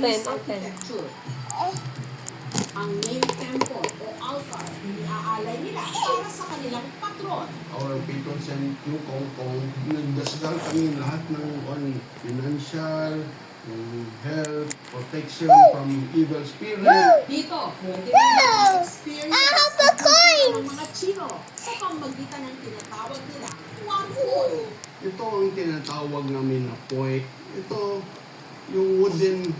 Chinese architecture. Ang main temple o altar, iniaalay nila para sa kanilang patron. Our patrons and yung Kong, nagdasdal kami lahat ng financial, health, protection from evil spirit. Dito, pwede rin experience ang kultura ng mga Chino sa pamamagitan ng tinatawag nila Wanpoi. Ito ang tinatawag namin na poi. Ito, yung wooden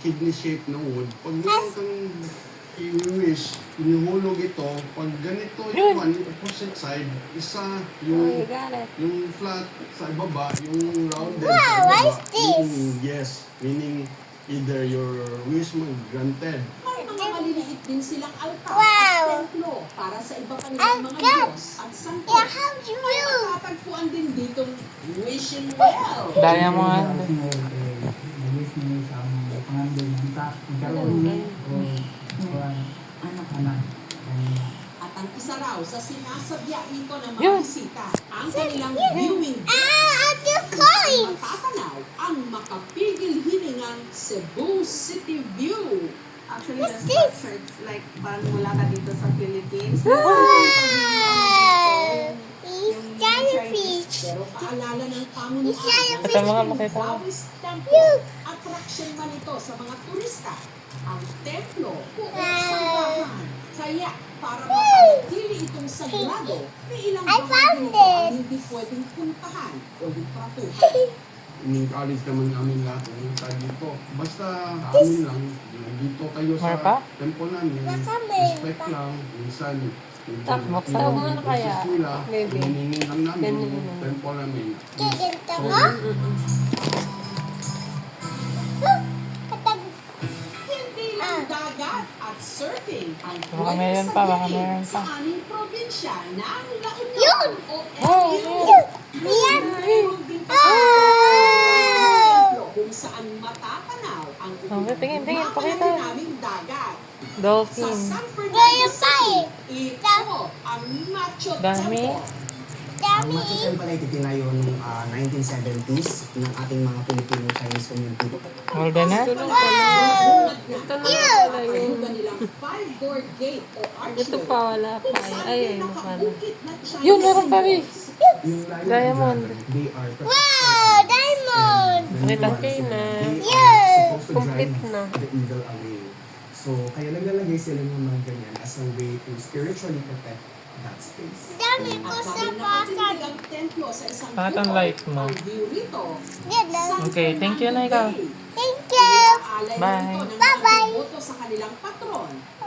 kidney shape ng wood. Pag meron kang i-wish, inihulog ito. Pag ganito yung opposite side, isa yung flat sa ibaba, yung rounded sa ibaba. Meaning yes, meaning either your wish mo granted. May mga maliliit din silang altar at templo para sa iba pa nilang mga Diyos at santo. May matatagpuan din ditong wishing well. Diamond. At ang isa raw sa sinasabya nito ng mga bisita, ang kanilang viewing matatanaw ang makapigil hiningang Cebu City View. Actually, the structure, it's like parang mula ka dito sa Philippines. Pero paalala ng pamunuan Ito mga makita. Taoist Temple, attraction man ito sa mga turista. Ang templo kung sambahan. Kaya para mapanatili itong sagrado, may ilang bahagi nito ang hindi pwedeng puntahan o litratuhan. In-encourage naman namin lahat ng tayo dito. Basta amin lang, dito kayo sa temple namin. Respect lang. Minsan, buksan mo na kaya. Maybe. Hiningin lang namin yung temple namin. Hindi lang dagat at surfing ang Baka meron pa, baka meron pa. sa aming probinsya ng La Union o LU. Mayroon din pa sa templo kung saan matatanaw ang tingin, pakita. naming dagat. Sa Dolphin. San Fernando City, ito ang Macho Dami. Temple. Ang Macho Temple ay itinayo noong 1970s ng ating mga Filipino Chinese community. Golden na? Kanilang five-door gate o archway. Ito pa, wala pa. Kung saan Ay, din nakabukit na Chinese Yun, meron pa rin. symbols. Yung Diamond. They are Nakita. Okay na. supposed to Complete drive na. the evil away. So, kaya naglalagay sila ng mga ganyan as a way to spiritually protect that space. At sabi nakatinig ang templo sa isang Bakit ang bukod. light mo? Ang view rito, Okay, thank you, Naika. Thank you. Bye. Bye-bye. Sa kanilang patron.